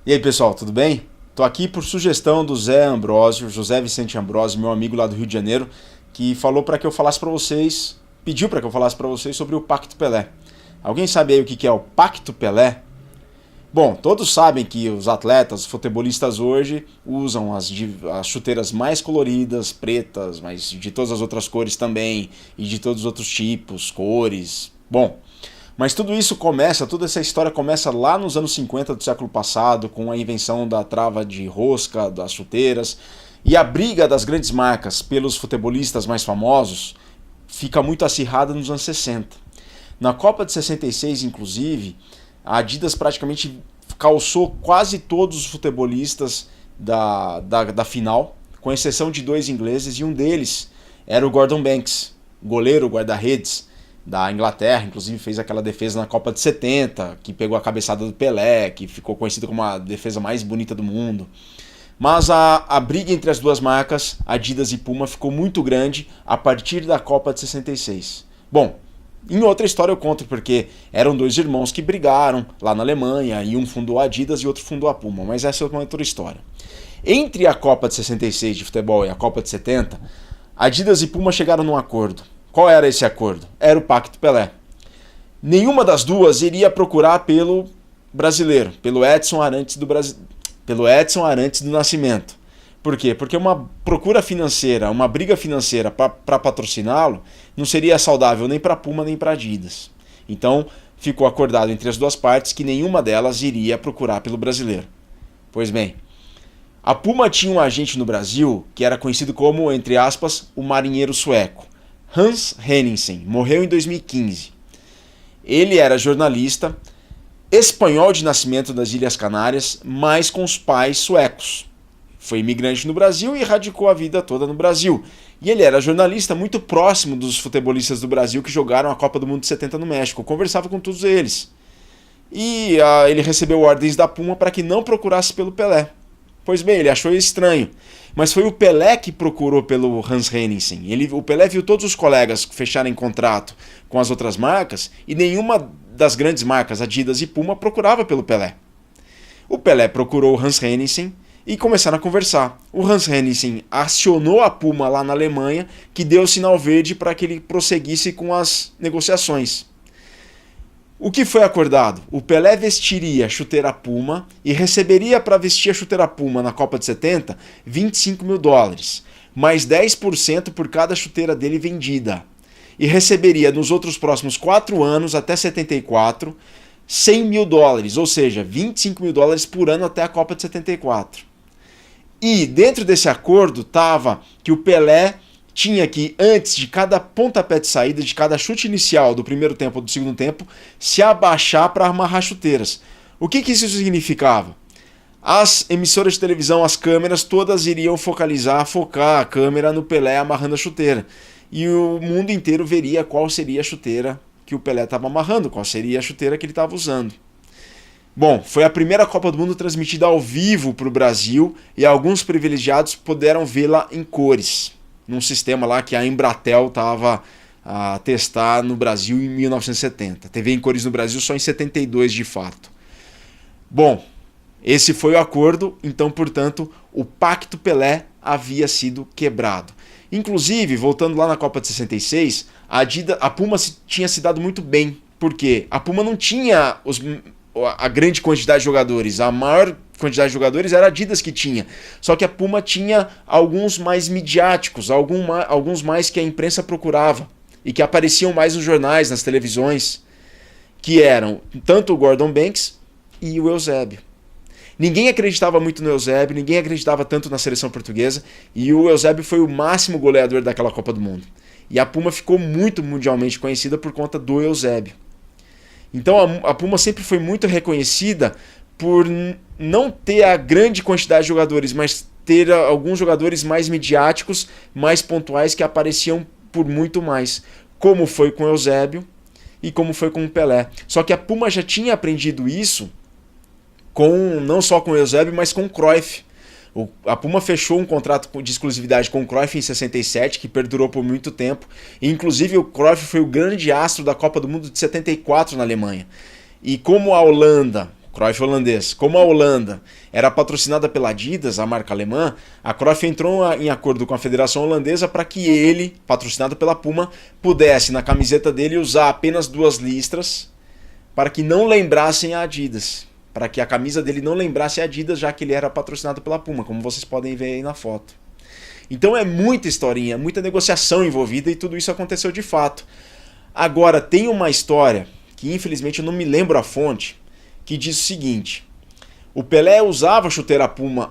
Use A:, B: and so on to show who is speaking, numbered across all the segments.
A: E aí pessoal, tudo bem? Tô aqui por sugestão do Zé Ambrósio, José Vicente Ambrósio, meu amigo lá do Rio de Janeiro, que falou para que eu falasse para vocês, pediu para que eu falasse para vocês sobre o Pacto Pelé. Alguém sabe aí o que é o Pacto Pelé? Bom, todos sabem que os atletas, os futebolistas hoje usam as chuteiras mais coloridas, pretas, mas de todas as outras cores também, e de todos os outros tipos, cores. Bom, mas tudo isso começa, toda essa história começa lá nos anos 50 do século passado, com a invenção da trava de rosca, das chuteiras, e a briga das grandes marcas pelos futebolistas mais famosos fica muito acirrada nos anos 60. Na Copa de 66, inclusive, a Adidas praticamente calçou quase todos os futebolistas da final, com exceção de dois ingleses, e um deles era o Gordon Banks, goleiro, guarda-redes da Inglaterra, inclusive fez aquela defesa na Copa de 70, que pegou a cabeçada do Pelé, que ficou conhecida como a defesa mais bonita do mundo. Mas a briga entre as duas marcas, Adidas e Puma, ficou muito grande a partir da Copa de 66. Bom, em outra história eu conto porque eram dois irmãos que brigaram lá na Alemanha, e um fundou a Adidas e outro fundou a Puma, mas essa é uma outra história. Entre a Copa de 66 de futebol e a Copa de 70, Adidas e Puma chegaram num acordo. Qual era esse acordo? Era o Pacto Pelé. Nenhuma das duas iria procurar pelo brasileiro, pelo Edson Arantes do Nascimento. Por quê? Porque uma procura financeira, uma briga financeira para patrociná-lo não seria saudável nem para Puma nem para Adidas. Então ficou acordado entre as duas partes que nenhuma delas iria procurar pelo brasileiro. Pois bem, a Puma tinha um agente no Brasil que era conhecido como, entre aspas, o marinheiro sueco. Hans Henningsen, morreu em 2015. Ele era jornalista, espanhol de nascimento das Ilhas Canárias, mas com os pais suecos. Foi imigrante no Brasil e radicou a vida toda no Brasil. E ele era jornalista muito próximo dos futebolistas do Brasil que jogaram a Copa do Mundo de 70 no México. Conversava com todos eles. E ele recebeu ordens da Puma para que não procurasse pelo Pelé. Pois bem, ele achou estranho. Mas foi o Pelé que procurou pelo Hans Henningsen. O Pelé viu todos os colegas fecharem contrato com as outras marcas e nenhuma das grandes marcas, Adidas e Puma, procurava pelo Pelé. O Pelé procurou o Hans Henningsen e começaram a conversar. O Hans Henningsen acionou a Puma lá na Alemanha, que deu o sinal verde para que ele prosseguisse com as negociações. O que foi acordado? O Pelé vestiria a chuteira Puma e receberia para vestir a chuteira Puma na Copa de 70 $25 mil, mais 10% por cada chuteira dele vendida. E receberia nos outros próximos 4 anos, até 74, $100 mil, ou seja, $25 mil por ano até a Copa de 74. E dentro desse acordo estava que o Pelé tinha que, antes de cada pontapé de saída, de cada chute inicial do primeiro tempo ou do segundo tempo, se abaixar para amarrar chuteiras. O que isso significava? As emissoras de televisão, as câmeras, todas iriam focar a câmera no Pelé amarrando a chuteira. E o mundo inteiro veria qual seria a chuteira que o Pelé estava amarrando, qual seria a chuteira que ele estava usando. Bom, foi a primeira Copa do Mundo transmitida ao vivo para o Brasil e alguns privilegiados puderam vê-la em cores, num sistema lá que a Embratel estava a testar no Brasil em 1970. TV em cores no Brasil só em 72 de fato. Bom, esse foi o acordo, então, portanto, o Pacto Pelé havia sido quebrado. Inclusive, voltando lá na Copa de 66, a Puma tinha se dado muito bem, porque a Puma não tinha a grande quantidade de jogadores, a maior quantidade de jogadores era a Adidas que tinha, só que a Puma tinha alguns mais midiáticos, alguns mais que a imprensa procurava e que apareciam mais nos jornais, nas televisões, que eram tanto o Gordon Banks e o Eusébio. Ninguém acreditava muito no Eusébio, ninguém acreditava tanto na seleção portuguesa, e o Eusébio foi o máximo goleador daquela Copa do Mundo. E a Puma ficou muito mundialmente conhecida por conta do Eusébio. Então a Puma sempre foi muito reconhecida por não ter a grande quantidade de jogadores, mas ter alguns jogadores mais midiáticos, mais pontuais, que apareciam por muito mais, como foi com o Eusébio e como foi com o Pelé. Só que a Puma já tinha aprendido isso não só com o Eusébio, mas com o Cruyff. A Puma fechou um contrato de exclusividade com o Cruyff em 67, que perdurou por muito tempo. E, inclusive, o Cruyff foi o grande astro da Copa do Mundo de 74 na Alemanha. E como a Holanda, Cruyff holandês. Como a Holanda era patrocinada pela Adidas, a marca alemã, a Cruyff entrou em acordo com a Federação Holandesa para que ele, patrocinado pela Puma, pudesse na camiseta dele usar apenas 2 listras para que não lembrassem a Adidas. Para que a camisa dele não lembrasse a Adidas, já que ele era patrocinado pela Puma, como vocês podem ver aí na foto. Então é muita historinha, muita negociação envolvida e tudo isso aconteceu de fato. Agora, tem uma história que infelizmente eu não me lembro a fonte, que diz o seguinte: o Pelé usava a chuteira Puma,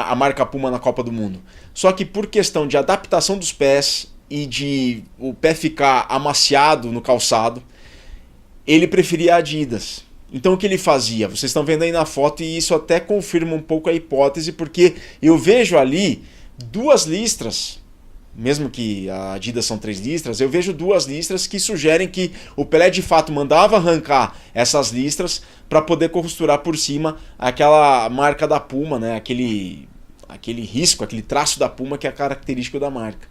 A: a marca Puma na Copa do Mundo. Só que por questão de adaptação dos pés e de o pé ficar amaciado no calçado, ele preferia a Adidas. Então o que ele fazia? Vocês estão vendo aí na foto e isso até confirma um pouco a hipótese, porque eu vejo ali 2 listras, mesmo que a Adidas são 3 listras, eu vejo 2 listras que sugerem que o Pelé de fato mandava arrancar essas listras para poder costurar por cima aquela marca da Puma, né? Aquele risco, aquele traço da Puma que é característico da marca.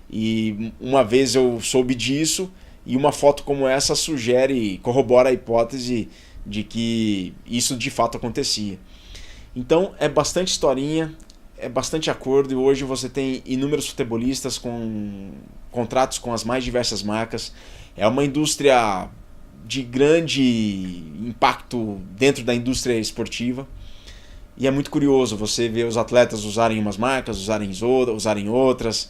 A: E uma vez eu soube disso e uma foto como essa corrobora a hipótese de que isso de fato acontecia. Então é bastante historinha, é bastante acordo, e hoje você tem inúmeros futebolistas com contratos com as mais diversas marcas. É uma indústria de grande impacto dentro da indústria esportiva. E é muito curioso você ver os atletas usarem umas marcas, usarem outras,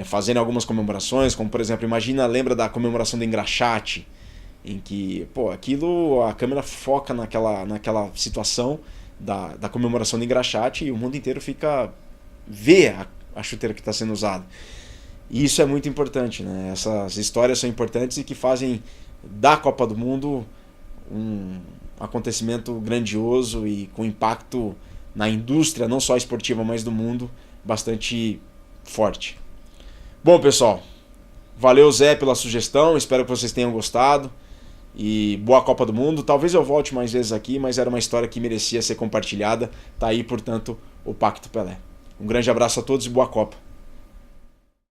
A: fazendo algumas comemorações, como por exemplo, lembra da comemoração do engraxate, em que, a câmera foca naquela situação da comemoração do engraxate e o mundo inteiro vê a chuteira que está sendo usada. E isso é muito importante, né? Essas histórias são importantes e que fazem da Copa do Mundo um acontecimento grandioso e com impacto na indústria, não só esportiva, mas do mundo, bastante forte. Bom, pessoal, valeu Zé pela sugestão, espero que vocês tenham gostado. E boa Copa do Mundo. Talvez eu volte mais vezes aqui, mas era uma história que merecia ser compartilhada. Tá aí, portanto, o Pacto Pelé. Um grande abraço a todos e boa Copa.